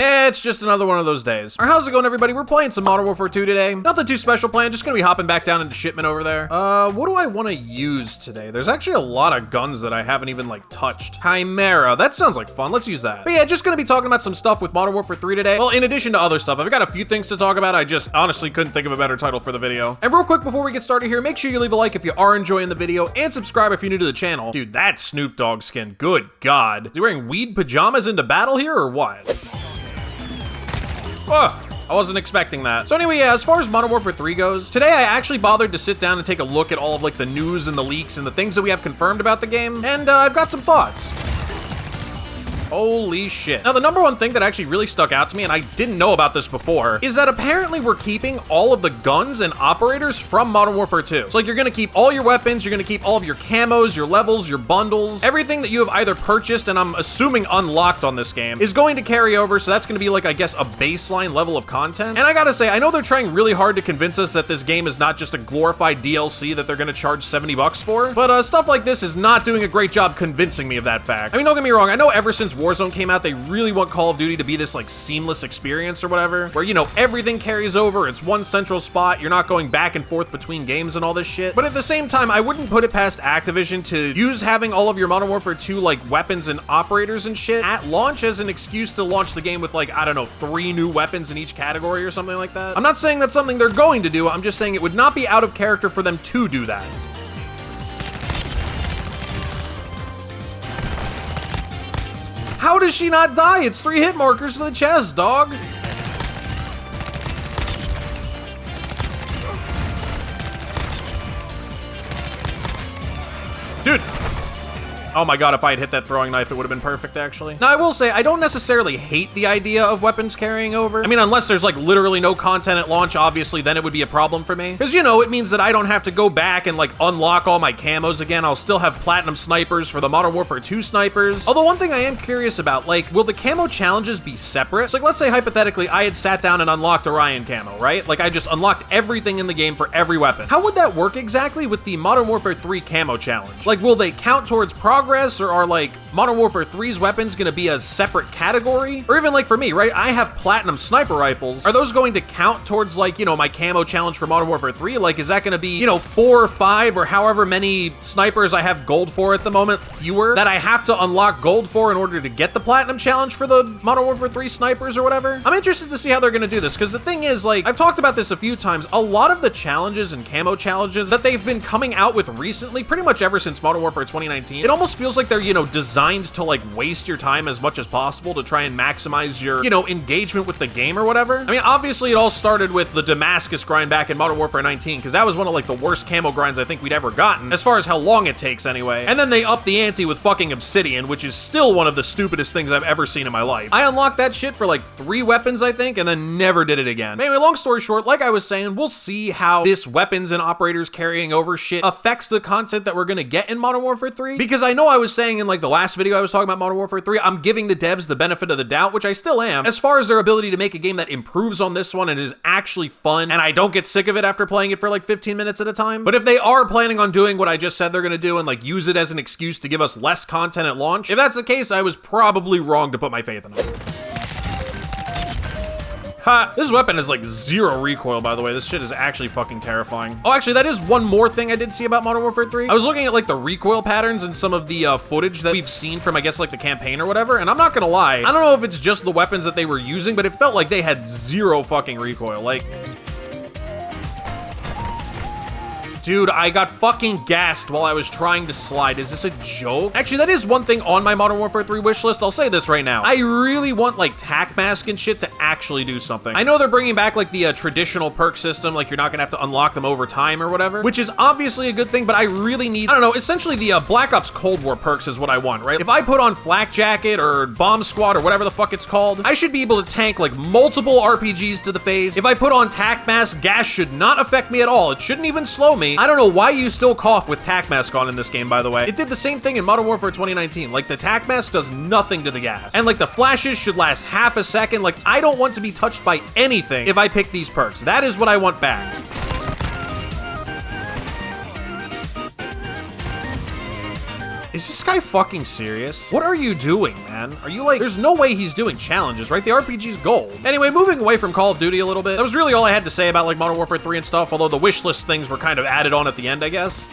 It's just another one of those days. Alright, how's it going, everybody? We're playing some Modern Warfare 2 today. Nothing too special planned, just gonna be hopping back down into shipment over there. What do I want to use today? There's actually a lot of guns that I haven't even, like, touched. Chimera, that sounds like fun. Let's use that. But yeah, just gonna be talking about some stuff with Modern Warfare 3 today. Well, in addition to other stuff, I've got a few things to talk about. I just honestly couldn't think of a better title for the video. And real quick, before we get started here, make sure you leave a like if you are enjoying the video, and subscribe if you're new to the channel. Dude, that Snoop Dogg skin, good God. Is he wearing weed pajamas into battle here, or what? Oh, I wasn't expecting that. So anyway, yeah, as far as Modern Warfare 3 goes, today I actually bothered to sit down and take a look at all of, like, the news and the leaks and the things that we have confirmed about the game, and I've got some thoughts. Holy shit. Now, the number one thing that actually really stuck out to me, and I didn't know about this before, is that apparently we're keeping all of the guns and operators from Modern Warfare 2. So, like, you're gonna keep all your weapons, you're gonna keep all of your camos, your levels, your bundles, everything that you have either purchased and I'm assuming unlocked on this game is going to carry over, so that's gonna be, like, I guess, a baseline level of content. And I gotta say, I know they're trying really hard to convince us that this game is not just a glorified DLC that they're gonna charge 70 bucks for, but stuff like this is not doing a great job convincing me of that fact. I mean, don't get me wrong, I know ever since Warzone came out, they really want Call of Duty to be this, like, seamless experience or whatever, where, you know, everything carries over, it's one central spot, you're not going back and forth between games and all this shit. But at the same time, I wouldn't put it past Activision to use having all of your Modern Warfare 2, like, weapons and operators and shit at launch as an excuse to launch the game with, like, I don't know, 3 new weapons in each category or something like that. I'm not saying that's something they're going to do, I'm just saying it would not be out of character for them to do that. How does she not die? It's 3 hit markers to the chest, dog. Dude. Oh my God, if I had hit that throwing knife, it would have been perfect, actually. Now, I will say, I don't necessarily hate the idea of weapons carrying over. I mean, unless there's, like, literally no content at launch, obviously, then it would be a problem for me. Because, you know, it means that I don't have to go back and, like, unlock all my camos again. I'll still have platinum snipers for the Modern Warfare 2 snipers. Although, one thing I am curious about, like, will the camo challenges be separate? So, like, let's say, hypothetically, I had sat down and unlocked Orion camo, right? Like, I just unlocked everything in the game for every weapon. How would that work exactly with the Modern Warfare 3 camo challenge? Like, will they count towards progress, or are, like, Modern Warfare 3's weapons gonna be a separate category? Or even, like, for me, right, I have platinum sniper rifles. Are those going to count towards, like, you know, my camo challenge for Modern Warfare 3? Like, is that gonna be, you know, 4 or 5 or however many snipers I have gold for at the moment, fewer, that I have to unlock gold for in order to get the platinum challenge for the Modern Warfare 3 snipers or whatever? I'm interested to see how they're gonna do this, because the thing is, like, I've talked about this a few times, a lot of the challenges and camo challenges that they've been coming out with recently, pretty much ever since Modern Warfare 2019, it almost feels like they're, you know, designed to, like, waste your time as much as possible to try and maximize your, you know, engagement with the game or whatever. I mean, obviously it all started with the Damascus grind back in Modern Warfare 19, because that was one of, like, the worst camo grinds I think we'd ever gotten, as far as how long it takes anyway. And then they upped the ante with fucking Obsidian, which is still one of the stupidest things I've ever seen in my life. I unlocked that shit for, like, 3 weapons, I think, and then never did it again. Anyway, long story short, like I was saying, we'll see how this weapons and operators carrying over shit affects the content that we're gonna get in Modern Warfare 3, because I know I was saying in, like, the last video I was talking about Modern Warfare 3, I'm giving the devs the benefit of the doubt, which I still am, as far as their ability to make a game that improves on this one and is actually fun, and I don't get sick of it after playing it for like 15 minutes at a time. But if they are planning on doing what I just said they're gonna do and, like, use it as an excuse to give us less content at launch, if that's the case, I was probably wrong to put my faith in them. Ha! This weapon has, like, 0 recoil, by the way. This shit is actually fucking terrifying. Oh, actually, that is one more thing I did see about Modern Warfare 3. I was looking at, like, the recoil patterns and some of the footage that we've seen from, I guess, like, the campaign or whatever, and I'm not gonna lie, I don't know if it's just the weapons that they were using, but it felt like they had 0 fucking recoil. Like, dude, I got fucking gassed while I was trying to slide. Is this a joke? Actually, that is one thing on my Modern Warfare 3 wish list. I'll say this right now. I really want, like, tac mask and shit to actually do something. I know they're bringing back, like, the traditional perk system, like, you're not gonna have to unlock them over time or whatever, which is obviously a good thing, but I really need, I don't know, essentially the Black Ops Cold War perks is what I want, right? If I put on Flak Jacket or Bomb Squad or whatever the fuck it's called, I should be able to tank, like, multiple RPGs to the face. If I put on tac mask, gas should not affect me at all. It shouldn't even slow me. I don't know why you still cough with tac mask on in this game, by the way. It did the same thing in Modern Warfare 2019. Like, the tac mask does nothing to the gas. And, like, the flashes should last half a second. Like, I don't want to be touched by anything if I pick these perks. That is what I want back. Is this guy fucking serious? What are you doing, man? Are you like, there's no way he's doing challenges, right? The RPG's gold. Anyway, moving away from Call of Duty a little bit, that was really all I had to say about like Modern Warfare 3 and stuff, although the wish list things were kind of added on at the end, I guess.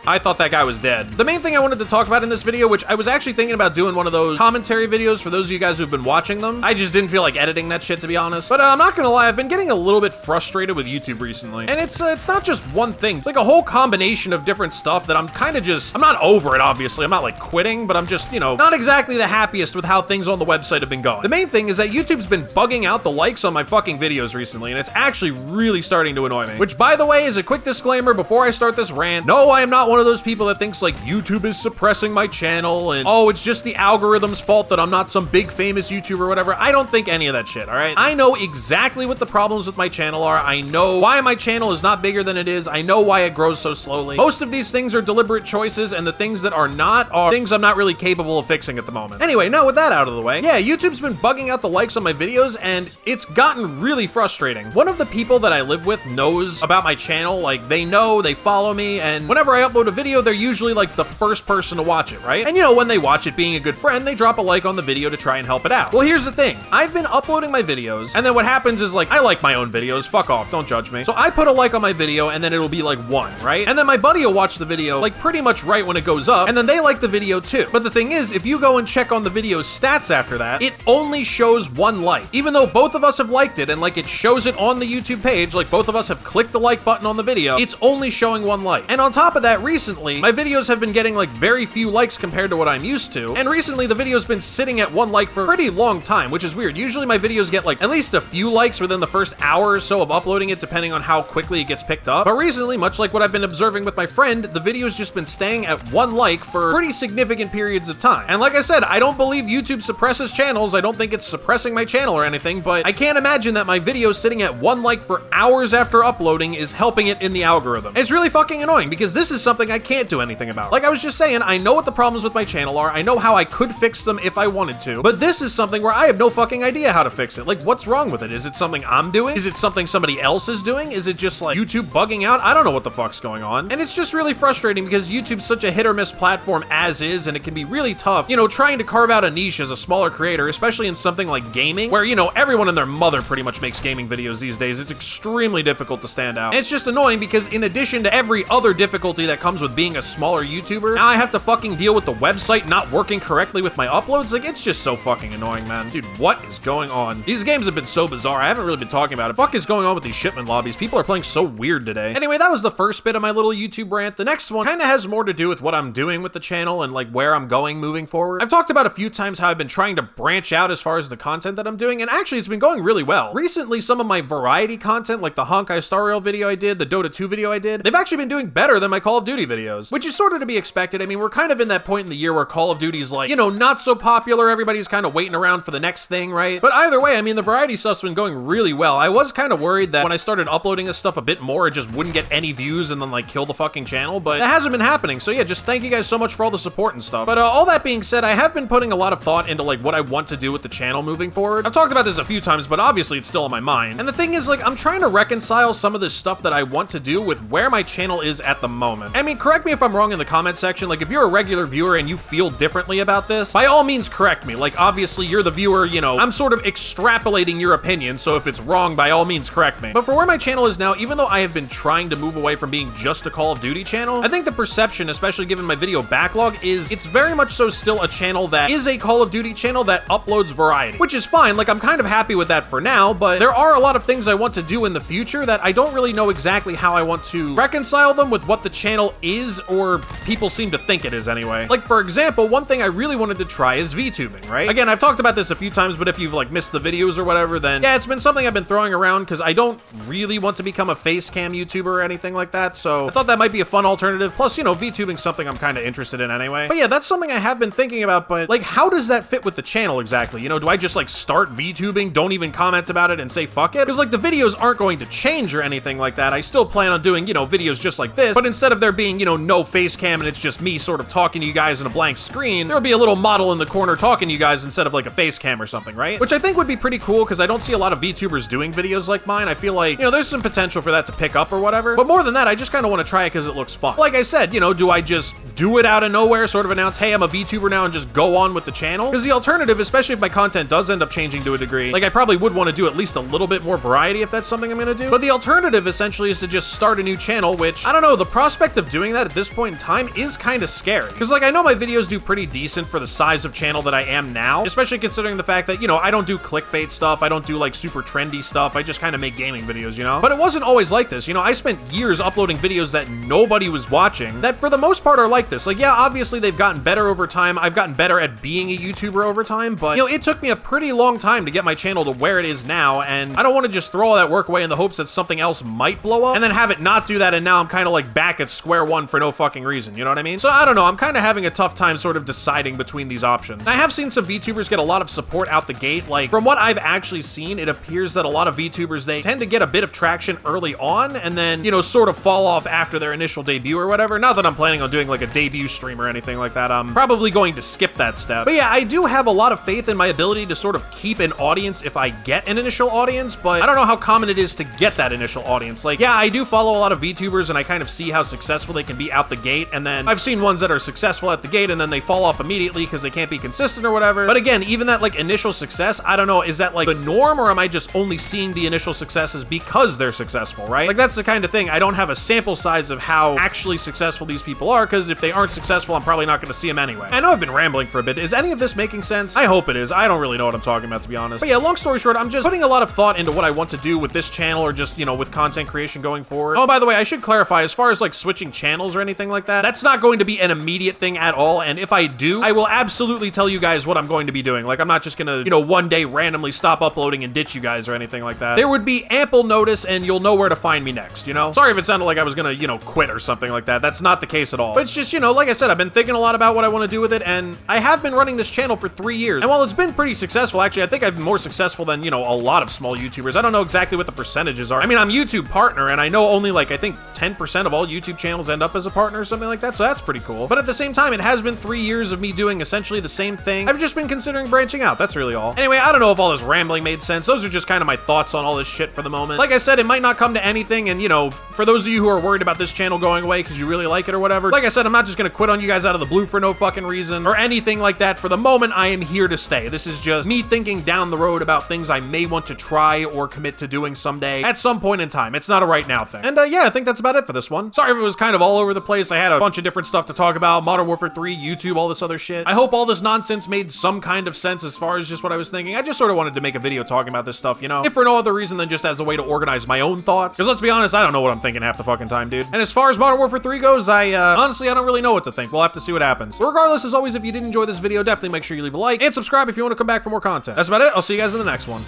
I thought that guy was dead. The main thing I wanted to talk about in this video, which I was actually thinking about doing one of those commentary videos for those of you guys who've been watching them. I just didn't feel like editing that shit, to be honest. But I'm not gonna lie, I've been getting a little bit frustrated with YouTube recently. And it's not just one thing. It's like a whole combination of different stuff that I'm kind of just, I'm not over it, obviously. I'm not like quitting, but I'm just, you know, not exactly the happiest with how things on the website have been going. The main thing is that YouTube's been bugging out the likes on my fucking videos recently, and it's actually really starting to annoy me. Which, by the way, is a quick disclaimer before I start this rant. No, I am not one of those people that thinks like YouTube is suppressing my channel and oh, it's just the algorithm's fault that I'm not some big famous YouTuber or whatever. I don't think any of that shit, all right? I know exactly what the problems with my channel are. I know why my channel is not bigger than it is. I know why it grows so slowly. Most of these things are deliberate choices, and the things that are not are things I'm not really capable of fixing at the moment. Anyway, now with that out of the way, yeah, YouTube's been bugging out the likes on my videos, and it's gotten really frustrating. One of the people that I live with knows about my channel. Like, they know, they follow me, and whenever I upload a video, they're usually like the first person to watch it, right? And you know, when they watch it, being a good friend, they drop a like on the video to try and help it out. Well, here's the thing. I've been uploading my videos, and then what happens is like, I like my own videos, fuck off, don't judge me. So I put a like on my video, and then it'll be like 1, right? And then my buddy will watch the video like pretty much right when it goes up, and then they like the video too. But the thing is, if you go and check on the video's stats after that, it only shows 1 like. Even though both of us have liked it, and like it shows it on the YouTube page, like both of us have clicked the like button on the video, it's only showing 1 like. And on top of that, recently, my videos have been getting like very few likes compared to what I'm used to. And recently the video's been sitting at 1 like for a pretty long time, which is weird. Usually my videos get like at least a few likes within the first hour or so of uploading it, depending on how quickly it gets picked up. But recently, much like what I've been observing with my friend, the video's just been staying at 1 like for pretty significant periods of time. And like I said, I don't believe YouTube suppresses channels. I don't think it's suppressing my channel or anything, but I can't imagine that my video sitting at 1 like for hours after uploading is helping it in the algorithm. It's really fucking annoying because this is something I can't do anything about. Like I was just saying, I know what the problems with my channel are. I know how I could fix them if I wanted to, but this is something where I have no fucking idea how to fix it. Like, what's wrong with it? Is it something I'm doing? Is it something somebody else is doing? Is it just like YouTube bugging out? I don't know what the fuck's going on. And it's just really frustrating because YouTube's such a hit or miss platform as is, and it can be really tough, you know, trying to carve out a niche as a smaller creator, especially in something like gaming, where, you know, everyone and their mother pretty much makes gaming videos these days. It's extremely difficult to stand out. And it's just annoying because in addition to every other difficulty that comes with being a smaller YouTuber, now I have to fucking deal with the website not working correctly with my uploads. Like, it's just so fucking annoying, man. Dude, what is going on? These games have been so bizarre. I haven't really been talking about it. Fuck is going on with these shipment lobbies? People are playing so weird today. Anyway, that was the first bit of my little YouTube rant. The next one kind of has more to do with what I'm doing with the channel and like where I'm going moving forward. I've talked about a few times how I've been trying to branch out as far as the content that I'm doing, and actually it's been going really well. Recently, some of my variety content, like the Honkai Star Rail video I did, the Dota 2 video I did, they've actually been doing better than my Call of Duty videos, which is sort of to be expected. I mean, we're kind of in that point in the year where Call of Duty's like, you know, not so popular. Everybody's kind of waiting around for the next thing, right? But either way, I mean, the variety stuff's been going really well. I was kind of worried that when I started uploading this stuff a bit more, it just wouldn't get any views and then like kill the fucking channel, but it hasn't been happening. So yeah, just thank you guys so much for all the support and stuff. But all that being said, I have been putting a lot of thought into like what I want to do with the channel moving forward. I've talked about this a few times, but obviously it's still on my mind. And the thing is, like, I'm trying to reconcile some of this stuff that I want to do with where my channel is at the moment. I mean, correct me if I'm wrong in the comment section. Like, if you're a regular viewer and you feel differently about this, by all means correct me. Like, obviously you're the viewer, you know, I'm sort of extrapolating your opinion, so if it's wrong, by all means correct me. But for where my channel is now, even though I have been trying to move away from being just a Call of Duty channel, I think the perception, especially given my video backlog, is it's very much so still a channel that is a Call of Duty channel that uploads variety, which is fine. Like, I'm kind of happy with that for now, but there are a lot of things I want to do in the future that I don't really know exactly how I want to reconcile them with what the channel is, or people seem to think it is anyway. Like, for example, one thing I really wanted to try is VTubing, right? Again, I've talked about this a few times, but if you've like missed the videos or whatever, then yeah, it's been something I've been throwing around because I don't really want to become a face cam YouTuber or anything like that, so I thought that might be a fun alternative. Plus, you know, VTubing's something I'm kind of interested in anyway. But yeah, that's something I have been thinking about, but like, how does that fit with the channel exactly? You know, do I just like start VTubing, don't even comment about it and say fuck it? Because like the videos aren't going to change or anything like that. I still plan on doing, you know, videos just like this, but instead of there being being, you know, no face cam and it's just me sort of talking to you guys in a blank screen, there would be a little model in the corner talking to you guys instead of like a face cam or something, right? Which I think would be pretty cool because I don't see a lot of VTubers doing videos like mine. I feel like, you know, there's some potential for that to pick up or whatever. But more than that, I just kind of want to try it because it looks fun. Like I said, you know, do I just do it out of nowhere, sort of announce, hey, I'm a VTuber now and just go on with the channel? Because the alternative, especially if my content does end up changing to a degree, like I probably would want to do at least a little bit more variety if that's something I'm going to do. But the alternative essentially is to just start a new channel, which I don't know, the prospect of doing that at this point in time is kind of scary. Because like I know my videos do pretty decent for the size of channel that I am now, especially considering the fact that, you know, I don't do clickbait stuff. I don't do like super trendy stuff. I just kind of make gaming videos, you know? But it wasn't always like this. You know, I spent years uploading videos that nobody was watching that for the most part are like this. Like, yeah, obviously they've gotten better over time. I've gotten better at being a YouTuber over time, but you know, it took me a pretty long time to get my channel to where it is now. And I don't want to just throw all that work away in the hopes that something else might blow up and then have it not do that. And now I'm kind of like back at square one for no fucking reason. You know what I mean? So I don't know. I'm kind of having a tough time sort of deciding between these options. And I have seen some VTubers get a lot of support out the gate. Like from what I've actually seen, it appears that a lot of VTubers, they tend to get a bit of traction early on and then, you know, sort of fall off after their initial debut or whatever. Not that I'm planning on doing like a debut stream or anything like that. I'm probably going to skip that step. But yeah, I do have a lot of faith in my ability to sort of keep an audience if I get an initial audience, but I don't know how common it is to get that initial audience. Like, yeah, I do follow a lot of VTubers and I kind of see how successful they can be out the gate. And then I've seen ones that are successful at the gate and then they fall off immediately because they can't be consistent or whatever. But again, even that like initial success, I don't know, is that like the norm or am I just only seeing the initial successes because they're successful, right? Like that's the kind of thing. I don't have a sample size of how actually successful these people are because if they aren't successful, I'm probably not going to see them anyway. I know I've been rambling for a bit. Is any of this making sense? I hope it is. I don't really know what I'm talking about, to be honest. But yeah, long story short, I'm just putting a lot of thought into what I want to do with this channel or just, you know, with content creation going forward. Oh, by the way, I should clarify, as far as like switching channels or anything like that, that's not going to be an immediate thing at all. And if I do, I will absolutely tell you guys what I'm going to be doing. Like, I'm not just gonna, you know, one day randomly stop uploading and ditch you guys or anything like that. There would be ample notice and you'll know where to find me next, you know? Sorry if it sounded like I was gonna, you know, quit or something like that. That's not the case at all. But it's just, you know, like I said, I've been thinking a lot about what I want to do with it, and I have been running this channel for 3 years. And while it's been pretty successful, actually, I think I've been more successful than, you know, a lot of small YouTubers. I don't know exactly what the percentages are. I mean, I'm YouTube partner, and I know only like, I think 10% of all YouTube channels end up as a partner or something like that, so that's pretty cool. But at the same time, it has been 3 years of me doing essentially the same thing. I've just been considering branching out. That's really all. Anyway, I don't know if all this rambling made sense. Those are just kind of my thoughts on all this shit for the moment. Like I said, it might not come to anything, and you know, for those of you who are worried about this channel going away because you really like it or whatever, like I said, I'm not just gonna quit on you guys out of the blue for no fucking reason or anything like that. For the moment, I am here to stay. This is just me thinking down the road about things I may want to try or commit to doing someday at some point in time. It's not a right now thing. And yeah, I think that's about it for this one. Sorry if it was kind of all over the place. I had a bunch of different stuff to talk about. Modern Warfare 3, YouTube, all this other shit. I hope all this nonsense made some kind of sense as far as just what I was thinking. I just sort of wanted to make a video talking about this stuff, you know? If for no other reason than just as a way to organize my own thoughts. Because let's be honest, I don't know what I'm thinking half the fucking time, dude. And as far as Modern Warfare 3 goes, honestly, I don't really know what to think. We'll have to see what happens. But regardless, as always, if you did enjoy this video, definitely make sure you leave a like and subscribe if you want to come back for more content. That's about it. I'll see you guys in the next one.